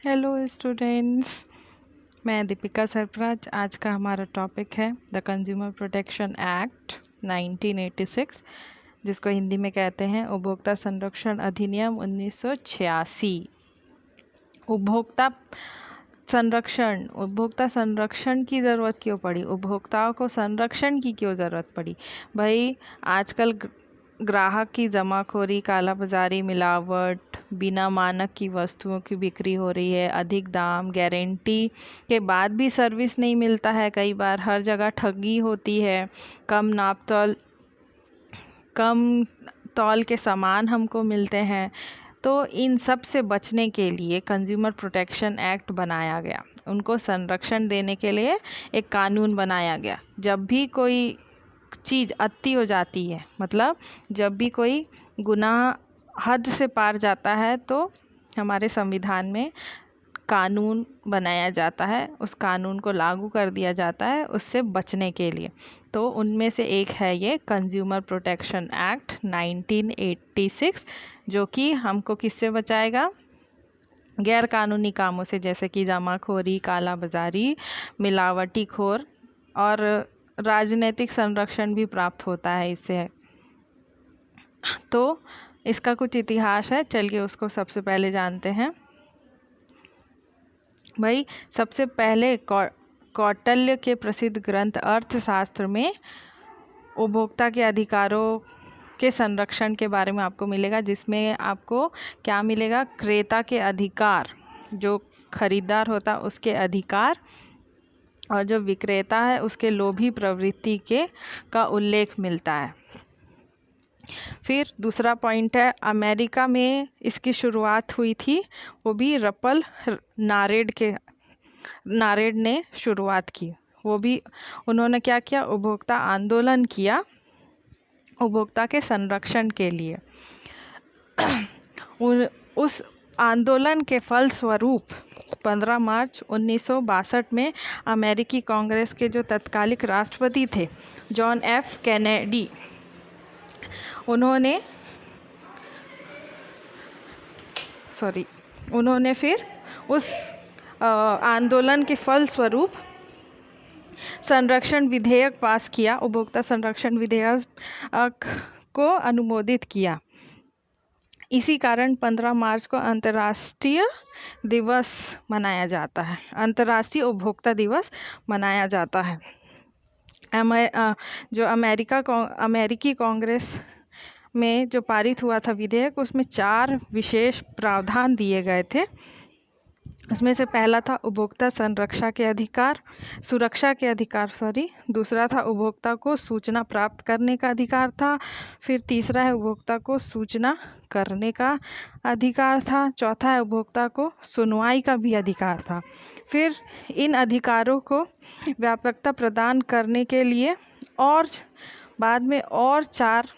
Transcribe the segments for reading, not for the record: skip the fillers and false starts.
Hello students, मैं दीपिका सरफराज। आज का हमारा टॉपिक है द कंज्यूमर प्रोटेक्शन एक्ट 1986, जिसको हिंदी में कहते हैं उपभोक्ता संरक्षण अधिनियम 1986। उपभोक्ता संरक्षण की ज़रूरत क्यों पड़ी? उपभोक्ताओं को संरक्षण की क्यों ज़रूरत पड़ी? भाई, आजकल ग्राहक की जमाखोरी, कालाबाजारी, मिलावट, बिना मानक की वस्तुओं की बिक्री हो रही है। अधिक दाम, गारंटी के बाद भी सर्विस नहीं मिलता है। कई बार हर जगह ठगी होती है। कम तौल के सामान हमको मिलते हैं। तो इन सब से बचने के लिए कंज्यूमर प्रोटेक्शन एक्ट बनाया गया। उनको संरक्षण देने के लिए एक कानून बनाया गया। जब भी कोई चीज़ अति हो जाती है, मतलब जब भी कोई गुनाह हद से पार जाता है, तो हमारे संविधान में कानून बनाया जाता है, उस कानून को लागू कर दिया जाता है उससे बचने के लिए। तो उनमें से एक है ये कंज्यूमर प्रोटेक्शन एक्ट 1986, जो कि हमको किससे बचाएगा? गैर कानूनी कामों से, जैसे कि जमाखोरी, काला बाजारी, मिलावटी खोर, और राजनीतिक संरक्षण भी प्राप्त होता है इससे। तो इसका कुछ इतिहास है, चलिए उसको सबसे पहले जानते हैं। भाई, सबसे पहले कौटिल्य के प्रसिद्ध ग्रंथ अर्थशास्त्र में उपभोक्ता के अधिकारों के संरक्षण के बारे में आपको मिलेगा, जिसमें आपको क्या मिलेगा? क्रेता के अधिकार, जो खरीदार होता है उसके अधिकार, और जो विक्रेता है उसके लोभी प्रवृत्ति का उल्लेख मिलता है। फिर दूसरा पॉइंट है, अमेरिका में इसकी शुरुआत हुई थी, वो भी रपल नारेड ने शुरुआत की। वो भी उन्होंने क्या किया? उपभोक्ता आंदोलन किया उपभोक्ता के संरक्षण के लिए। उस आंदोलन के फलस्वरूप 15 मार्च 1962 में अमेरिकी कांग्रेस के जो तत्कालिक राष्ट्रपति थे, जॉन एफ कैनेडी, उन्होंने फिर उस आंदोलन के फलस्वरूप संरक्षण विधेयक पास किया। उपभोक्ता संरक्षण विधेयक को अनुमोदित किया। इसी कारण 15 मार्च को अंतर्राष्ट्रीय दिवस मनाया जाता है, अंतर्राष्ट्रीय उपभोक्ता दिवस मनाया जाता है। जो अमेरिकी कांग्रेस में जो पारित हुआ था विधेयक, उसमें 4 विशेष प्रावधान दिए गए थे। उसमें से पहला था उपभोक्ता सुरक्षा के अधिकार। दूसरा था उपभोक्ता को सूचना प्राप्त करने का अधिकार था। फिर तीसरा है उपभोक्ता को सूचना करने का अधिकार था। चौथा है उपभोक्ता को सुनवाई का भी अधिकार था। फिर इन अधिकारों को व्यापकता प्रदान करने के लिए और बाद में और 4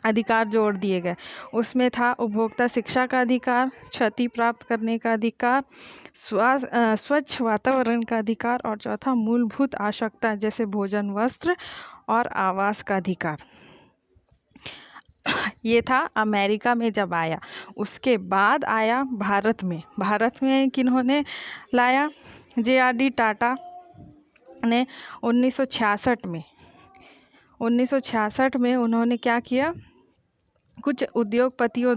अधिकार जोड़ दिए गए। उसमें था उपभोक्ता शिक्षा का अधिकार, क्षति प्राप्त करने का अधिकार, स्वच्छ वातावरण का अधिकार, और चौथा मूलभूत आवश्यकता जैसे भोजन, वस्त्र और आवास का अधिकार। ये था अमेरिका में जब आया। उसके बाद आया भारत में किन्होंने लाया? JRD टाटा ने 1966 में उन्होंने क्या किया? कुछ उद्योगपतियों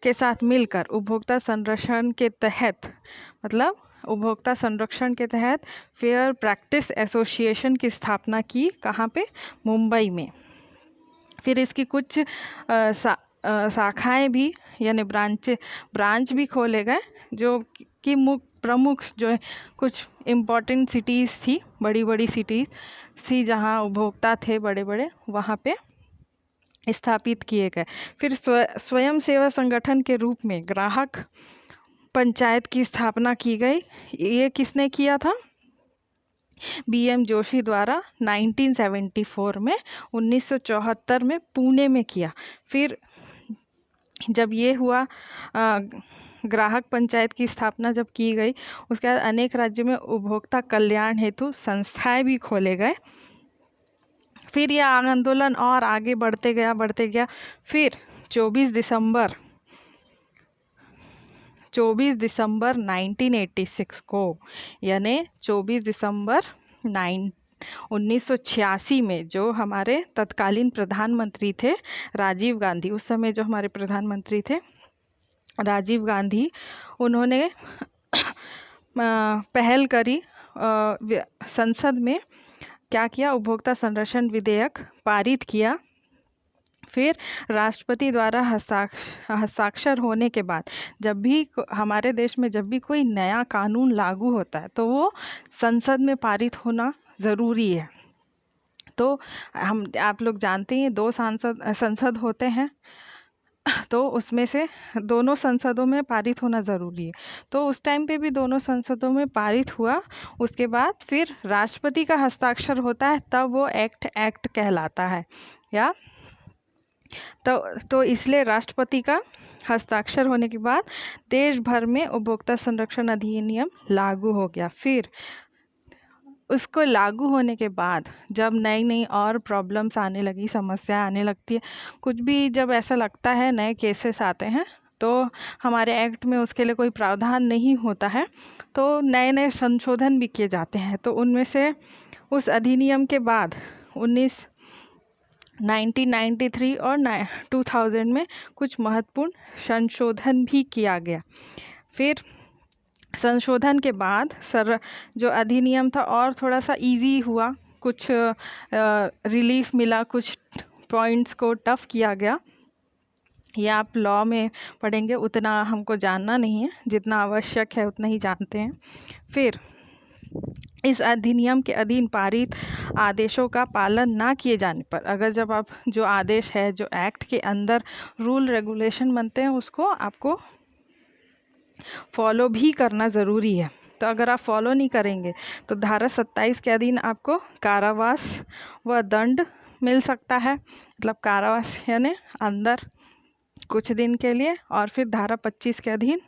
के साथ मिलकर उपभोक्ता संरक्षण के तहत फेयर प्रैक्टिस एसोसिएशन की स्थापना की। कहाँ पे? मुंबई में। फिर इसकी कुछ शाखाएं भी, यानी ब्रांच भी खोले गए, जो कि प्रमुख जो है कुछ इम्पोर्टेंट सिटीज़ थी, बड़ी सिटीज़ थी जहाँ उपभोक्ता थे बड़े, वहाँ पे स्थापित किए गए। फिर स्वयं सेवा संगठन के रूप में ग्राहक पंचायत की स्थापना की गई। ये किसने किया था? BM जोशी द्वारा 1974 में 1974 में पुणे में किया। फिर जब ये हुआ, ग्राहक पंचायत की स्थापना जब की गई, उसके बाद अनेक राज्यों में उपभोक्ता कल्याण हेतु संस्थाएं भी खोले गए। फिर यह आंदोलन और आगे बढ़ते गया। फिर 24 24 दिसंबर 1986 को, यानी 24 दिसंबर 1986 में जो हमारे तत्कालीन प्रधानमंत्री थे राजीव गांधी, उस समय जो हमारे प्रधानमंत्री थे राजीव गांधी, उन्होंने पहल करी, संसद में क्या किया, उपभोक्ता संरक्षण विधेयक पारित किया। फिर राष्ट्रपति द्वारा हस्ताक्षर होने के बाद जब भी हमारे देश में जब भी कोई नया कानून लागू होता है तो वो संसद में पारित होना ज़रूरी है। तो आप लोग जानते हैं 2 संसद होते हैं, तो उसमें से दोनों संसदों में पारित होना ज़रूरी है। तो उस टाइम पे भी दोनों संसदों में पारित हुआ, उसके बाद फिर राष्ट्रपति का हस्ताक्षर होता है, तब वो एक्ट कहलाता है। या तो इसलिए राष्ट्रपति का हस्ताक्षर होने के बाद देश भर में उपभोक्ता संरक्षण अधिनियम लागू हो गया। फिर उसको लागू होने के बाद जब नई और प्रॉब्लम्स आने लगी, समस्या आने लगती है, कुछ भी जब ऐसा लगता है नए केसेस आते हैं तो हमारे एक्ट में उसके लिए कोई प्रावधान नहीं होता है, तो नए संशोधन भी किए जाते हैं। तो उनमें से उस अधिनियम के बाद 1993 और 2000 में कुछ महत्वपूर्ण संशोधन भी किया गया। फिर संशोधन के बाद जो अधिनियम था और थोड़ा सा इजी हुआ, कुछ रिलीफ मिला, कुछ पॉइंट्स को टफ किया गया। ये आप लॉ में पढ़ेंगे, उतना हमको जानना नहीं है, जितना आवश्यक है उतना ही जानते हैं। फिर इस अधिनियम के अधीन पारित आदेशों का पालन ना किए जाने पर, अगर जब आप जो आदेश है, जो एक्ट के अंदर रूल रेगुलेशन बनते हैं, उसको आपको फॉलो भी करना ज़रूरी है। तो अगर आप फॉलो नहीं करेंगे तो धारा 27 के अधीन आपको कारावास व दंड मिल सकता है। मतलब कारावास यानी अंदर कुछ दिन के लिए, और फिर धारा 25 के अधीन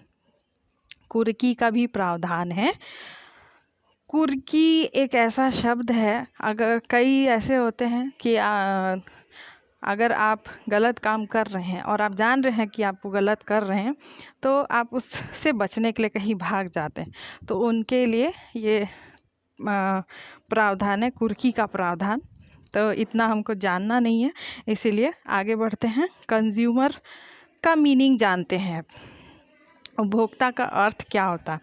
कुर्की का भी प्रावधान है। कुर्की एक ऐसा शब्द है, अगर कई ऐसे होते हैं कि अगर आप गलत काम कर रहे हैं और आप जान रहे हैं कि आप वो गलत कर रहे हैं, तो आप उससे बचने के लिए कहीं भाग जाते हैं, तो उनके लिए ये प्रावधान है, कुर्की का प्रावधान। तो इतना हमको जानना नहीं है, इसीलिए आगे बढ़ते हैं। कंज्यूमर का मीनिंग जानते हैं। उपभोक्ता का अर्थ क्या होता है?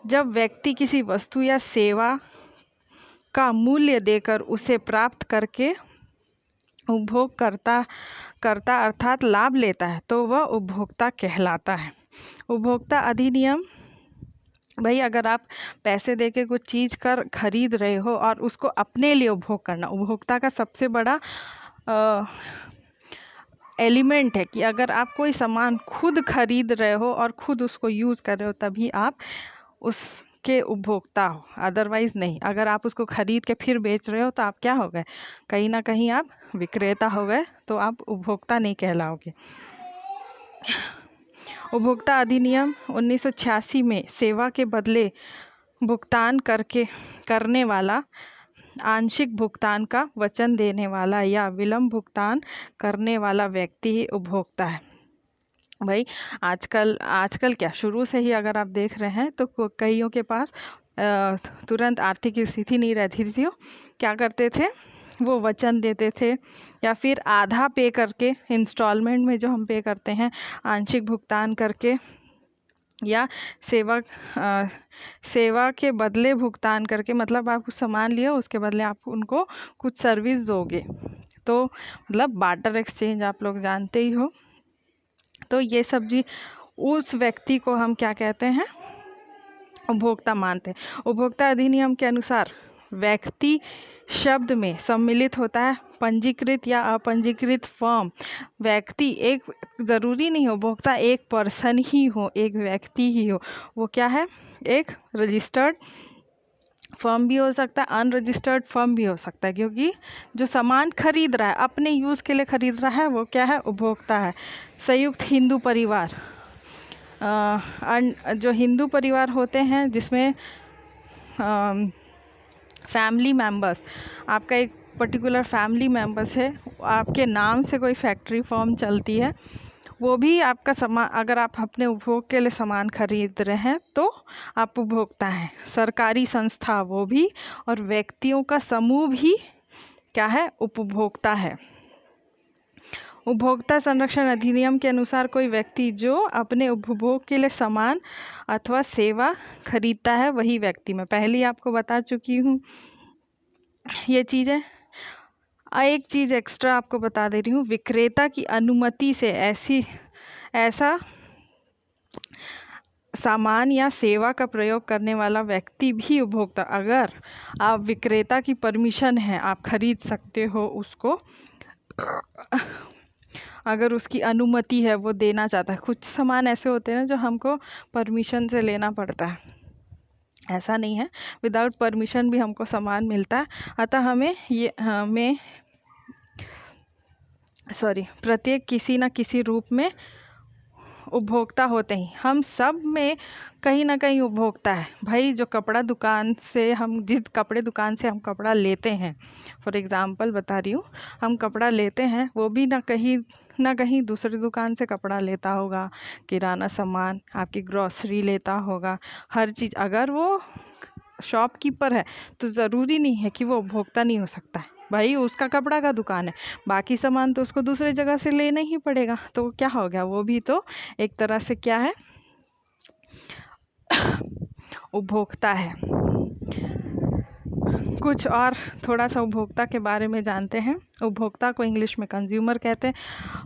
जब व्यक्ति किसी वस्तु या सेवा का मूल्य देकर उसे प्राप्त करके उपभोग करता अर्थात लाभ लेता है, तो वह उपभोक्ता कहलाता है। उपभोक्ता अधिनियम, भाई अगर आप पैसे देके कुछ चीज़ खरीद रहे हो और उसको अपने लिए उपभोग करना, उपभोक्ता का सबसे बड़ा एलिमेंट है कि अगर आप कोई सामान खुद खरीद रहे हो और खुद उसको यूज़ कर रहे हो, तभी आप उसके उपभोक्ता हो, अदरवाइज़ नहीं। अगर आप उसको खरीद के फिर बेच रहे हो तो आप क्या हो गए, कहीं ना कहीं आप विक्रेता हो गए, तो आप उपभोक्ता नहीं कहलाओगे। उपभोक्ता अधिनियम 1986 में सेवा के बदले भुगतान करने वाला, आंशिक भुगतान का वचन देने वाला या विलंब भुगतान करने वाला व्यक्ति ही उपभोक्ता है। भाई आजकल क्या, शुरू से ही अगर आप देख रहे हैं तो कईयों के पास तुरंत आर्थिक स्थिति नहीं रहती थी। क्या करते थे, वो वचन देते थे या फिर आधा पे करके, इंस्टॉलमेंट में जो हम पे करते हैं, आंशिक भुगतान करके, या सेवा के बदले भुगतान करके, मतलब आप कुछ सामान लिए, उसके बदले आप उनको कुछ सर्विस दोगे, तो मतलब बार्टर एक्सचेंज आप लोग जानते ही हो। तो ये सब जी उस व्यक्ति को हम क्या कहते हैं, उपभोक्ता मानते हैं। उपभोक्ता अधिनियम के अनुसार व्यक्ति शब्द में सम्मिलित होता है पंजीकृत या अपंजीकृत फर्म। व्यक्ति एक ज़रूरी नहीं हो, उपभोक्ता एक पर्सन ही हो, एक व्यक्ति ही हो, वो क्या है, एक रजिस्टर्ड फर्म भी हो सकता है, अनरजिस्टर्ड फर्म भी हो सकता है, क्योंकि जो सामान खरीद रहा है, अपने यूज़ के लिए खरीद रहा है, वो क्या है, उपभोक्ता है। संयुक्त हिंदू परिवार, जो हिंदू परिवार होते हैं जिसमें फैमिली मेम्बर्स, आपका एक पर्टिकुलर फैमिली मेम्बर्स है, आपके नाम से कोई फैक्ट्री फर्म चलती है, वो भी आपका सामान, अगर आप अपने उपभोग के लिए सामान खरीद रहे हैं तो आप उपभोक्ता हैं। सरकारी संस्था वो भी, और व्यक्तियों का समूह भी क्या है, उपभोक्ता है। उपभोक्ता संरक्षण अधिनियम के अनुसार कोई व्यक्ति जो अपने उपभोग के लिए सामान अथवा सेवा खरीदता है वही व्यक्ति, मैं पहले ही आपको बता चुकी हूँ ये चीज़ें। एक चीज़ एक्स्ट्रा आपको बता दे रही हूँ, विक्रेता की अनुमति से ऐसा सामान या सेवा का प्रयोग करने वाला व्यक्ति भी उपभोक्ता। अगर आप विक्रेता की परमिशन है, आप खरीद सकते हो उसको, अगर उसकी अनुमति है, वो देना चाहता है। कुछ सामान ऐसे होते हैं ना जो हमको परमिशन से लेना पड़ता है, ऐसा नहीं है, विदाउट परमिशन भी हमको सामान मिलता है। अतः प्रत्येक किसी न किसी रूप में उपभोक्ता होते हैं। हम सब में कहीं ना कहीं उपभोक्ता है भाई। जो कपड़ा दुकान से हम, जिस कपड़े दुकान से हम कपड़ा लेते हैं, फॉर एग्ज़ाम्पल बता रही हूँ, हम कपड़ा लेते हैं, वो भी ना कहीं दूसरी दुकान से कपड़ा लेता होगा, किराना सामान, आपकी ग्रॉसरी लेता होगा, हर चीज़। अगर वो शॉपकीपर है तो ज़रूरी नहीं है कि वो उपभोक्ता नहीं हो सकता है भाई। उसका कपड़ा का दुकान है, बाकी सामान तो उसको दूसरी जगह से लेना ही पड़ेगा, तो क्या हो गया, वो भी तो एक तरह से क्या है, उपभोक्ता है। कुछ और थोड़ा सा उपभोक्ता के बारे में जानते हैं। उपभोक्ता को इंग्लिश में कंज्यूमर कहते हैं।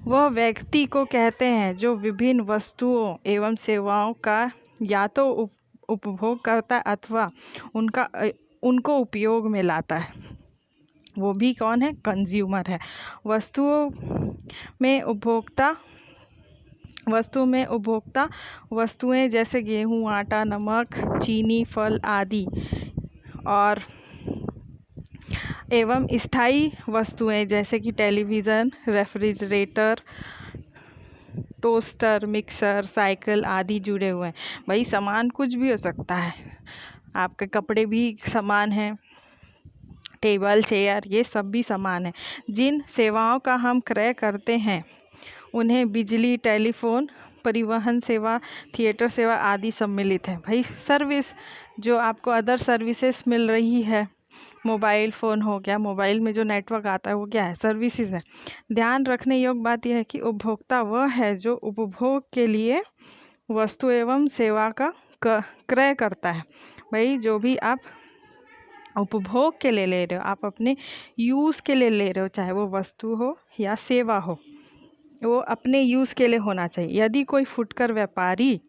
वह व्यक्ति को कहते हैं जो विभिन्न वस्तुओं एवं सेवाओं का या तो उपभोग करता है अथवा उनको उपयोग में लाता है, वो भी कौन है, कंज्यूमर है। वस्तुओं में उपभोक्ता वस्तुएं जैसे गेहूं, आटा, नमक, चीनी, फल आदि, और एवं स्थायी वस्तुएं जैसे कि television, refrigerator, toaster, mixer, cycle आदि जुड़े हुए हैं। भाई सामान कुछ भी हो सकता है, आपके कपड़े भी सामान हैं, टेबल, चेयर, ये सब भी सामान है। जिन सेवाओं का हम क्रय करते हैं उन्हें बिजली, टेलीफोन, परिवहन सेवा, थिएटर सेवा आदि सम्मिलित है। भाई सर्विस, जो आपको अदर सर्विसेज मिल रही है, मोबाइल फ़ोन हो गया, मोबाइल में जो नेटवर्क आता है वो क्या है, सर्विसेज है। ध्यान रखने योग्य बात यह है कि उपभोक्ता वह है जो उपभोग के लिए वस्तु एवं सेवा का क्रय करता है। भाई जो भी आप उपभोग के लिए ले रहे हो, आप अपने यूज़ के लिए ले रहे हो, चाहे वो वस्तु हो या सेवा हो, वो अपने यूज़ के लिए होना चाहिए। यदि कोई फुटकर व्यापारी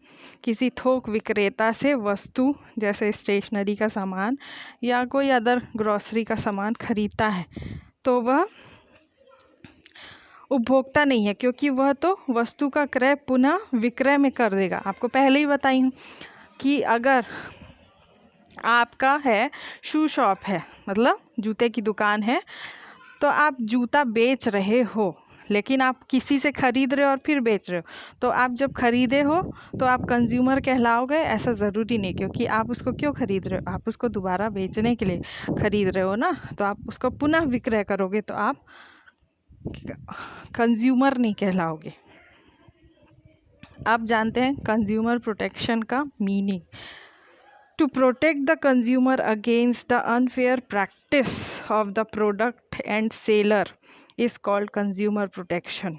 किसी थोक विक्रेता से वस्तु जैसे स्टेशनरी का सामान या कोई अदर ग्रॉसरी का सामान खरीदता है तो वह उपभोक्ता नहीं है, क्योंकि वह तो वस्तु का क्रय पुनः विक्रय में कर देगा। आपको पहले ही बताई हूँ कि अगर आपका है शू शॉप है, मतलब जूते की दुकान है, तो आप जूता बेच रहे हो, लेकिन आप किसी से खरीद रहे हो और फिर बेच रहे हो, तो आप जब खरीदे हो तो आप कंज्यूमर कहलाओगे, ऐसा ज़रूरी नहीं। क्योंकि आप उसको क्यों खरीद रहे हो, आप उसको दोबारा बेचने के लिए खरीद रहे हो ना, तो आप उसको पुनः विक्रय करोगे तो आप कंज्यूमर नहीं कहलाओगे। आप जानते हैं कंज्यूमर प्रोटेक्शन का meaning. To protect the consumer against the unfair practice of the product and seller is called consumer protection।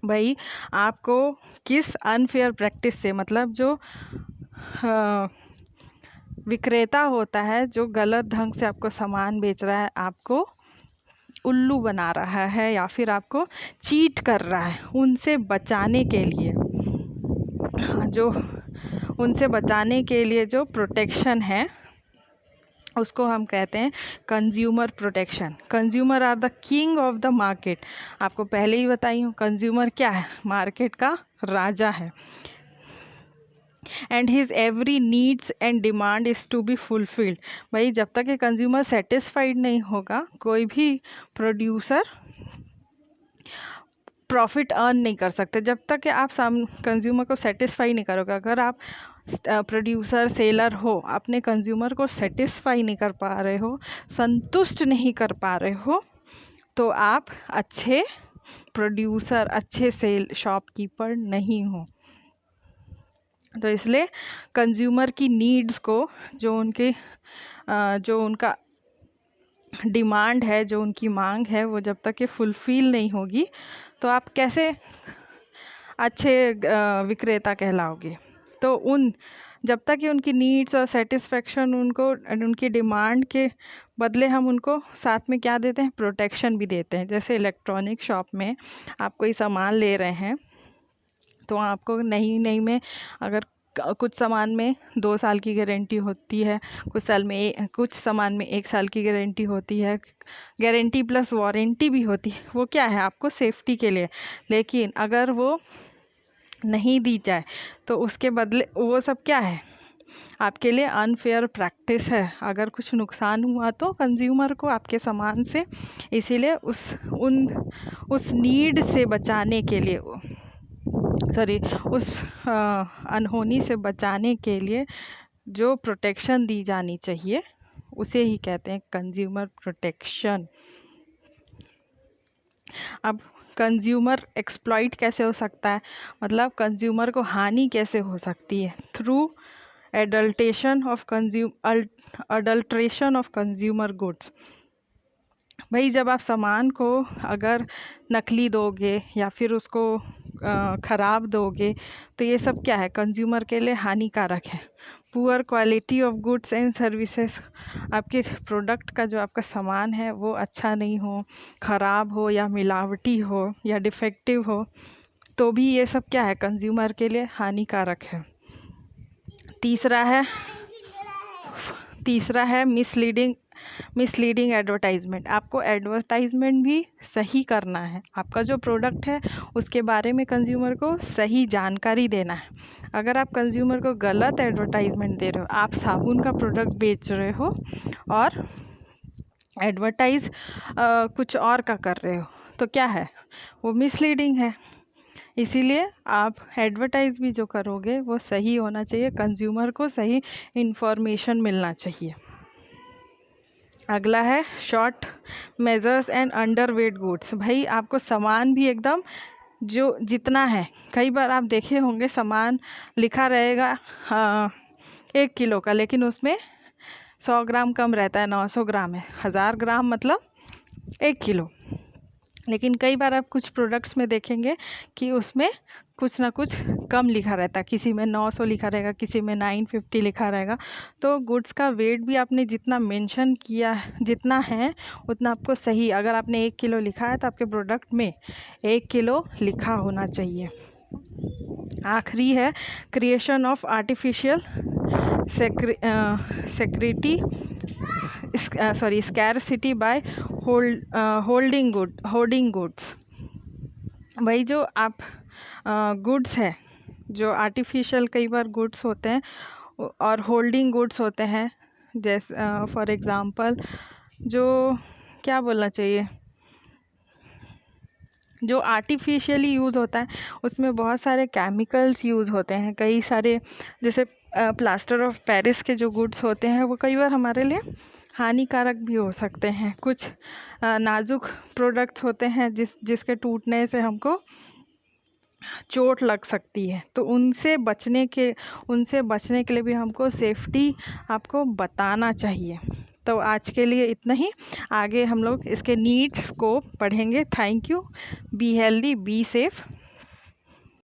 भाई आपको किस अनफेयर प्रैक्टिस से, मतलब जो विक्रेता होता है जो गलत ढंग से आपको सामान बेच रहा है, आपको उल्लू बना रहा है या फिर आपको चीट कर रहा है, उनसे बचाने के लिए जो प्रोटेक्शन है उसको हम कहते हैं consumer protection. Consumers are the king of the market. आपको पहले ही बताई हूँ, कंज्यूमर क्या है, मार्केट का राजा है। And his every needs and demand is to be fulfilled. भाई जब तक ये कंज्यूमर सेटिस्फाइड नहीं होगा, कोई भी प्रोड्यूसर प्रॉफिट अर्न नहीं कर सकते। जब तक कि आप कंज्यूमर को सेटिस्फाई नहीं करोगे, अगर आप प्रोड्यूसर सेलर हो, अपने कंज्यूमर को सेटिस्फाई नहीं कर पा रहे हो, संतुष्ट नहीं कर पा रहे हो, तो आप अच्छे प्रोड्यूसर, अच्छे सेल शॉपकीपर नहीं हो। तो इसलिए कंज्यूमर की नीड्स को, जो उनका डिमांड है, जो उनकी मांग है, वो जब तक ये फुलफ़िल नहीं होगी तो आप कैसे अच्छे विक्रेता कहलाओगे। तो जब तक कि उनकी नीड्स और सेटिस्फेक्शन, उनकी डिमांड के बदले हम उनको साथ में क्या देते हैं, प्रोटेक्शन भी देते हैं। जैसे इलेक्ट्रॉनिक शॉप में आप कोई सामान ले रहे हैं तो आपको नई में अगर कुछ सामान में 2 साल की गारंटी होती है, कुछ सामान में 1 साल की गारंटी होती है, गारंटी प्लस वारंटी भी होती है। वो क्या है, आपको सेफ्टी के लिए। लेकिन अगर वो नहीं दी जाए तो उसके बदले वो सब क्या है, आपके लिए अनफेयर प्रैक्टिस है। अगर कुछ नुकसान हुआ तो कंज्यूमर को आपके सामान से, इसीलिए उस नीड से बचाने के लिए, उस अनहोनी से बचाने के लिए जो प्रोटेक्शन दी जानी चाहिए उसे ही कहते हैं कंज्यूमर प्रोटेक्शन। अब कंज्यूमर एक्सप्लॉइट कैसे हो सकता है, मतलब कंज्यूमर को हानि कैसे हो सकती है, through adulteration of consumer goods. भाई जब आप सामान को अगर नकली दोगे या फिर उसको ख़राब दोगे तो ये सब क्या है, कंज्यूमर के लिए हानिकारक है। Poor quality of goods and services, आपके प्रोडक्ट का जो आपका सामान है वो अच्छा नहीं हो, ख़राब हो या मिलावटी हो या डिफेक्टिव हो, तो भी ये सब क्या है, कंज्यूमर के लिए हानिकारक है। तीसरा है मिसलीडिंग एडवर्टाइजमेंट। आपको एडवर्टाइजमेंट भी सही करना है। आपका जो प्रोडक्ट है उसके बारे में कंज्यूमर को सही जानकारी देना है। अगर आप कंज्यूमर को गलत एडवर्टाइजमेंट दे रहे हो, आप साबुन का प्रोडक्ट बेच रहे हो और एडवर्टाइज कुछ और का कर रहे हो, तो क्या है, वो मिसलीडिंग है। इसीलिए आप एडवर्टाइज़ भी जो करोगे वो सही होना चाहिए, कंज्यूमर को सही इन्फॉर्मेशन मिलना चाहिए। अगला है short measures and underweight goods. भाई आपको सामान भी एकदम जो जितना है, कई बार आप देखे होंगे सामान लिखा रहेगा 1 किलो का, लेकिन उसमें 100 ग्राम कम रहता है, 900 ग्राम है, 1000 ग्राम मतलब 1 किलो। लेकिन कई बार आप कुछ प्रोडक्ट्स में देखेंगे कि उसमें कुछ ना कुछ कम लिखा रहता है, किसी में 900 लिखा रहेगा, किसी में 950 लिखा रहेगा। तो गुड्स का वेट भी आपने जितना मेंशन किया, जितना है उतना आपको सही, अगर आपने 1 किलो लिखा है तो आपके प्रोडक्ट में 1 किलो लिखा होना चाहिए। आखिरी है creation of artificial scarcity by hoarding goods. भाई जो आप गुड्स है, जो आर्टिफिशियल कई बार गुड्स होते हैं और होल्डिंग गुड्स होते हैं, जैसे फॉर एग्ज़ाम्पल जो क्या बोलना चाहिए, जो आर्टिफिशियली यूज़ होता है उसमें बहुत सारे केमिकल्स यूज़ होते हैं, कई सारे, जैसे प्लास्टर ऑफ पेरिस के जो गुड्स होते हैं वो कई बार हमारे लिए हानिकारक भी हो सकते हैं। कुछ नाजुक प्रोडक्ट्स होते हैं जिसके टूटने से हमको चोट लग सकती है, तो उनसे बचने के लिए भी हमको सेफ्टी आपको बताना चाहिए। तो आज के लिए इतना ही, आगे हम लोग इसके नीड्स को पढ़ेंगे। Thank you. Be healthy, be safe.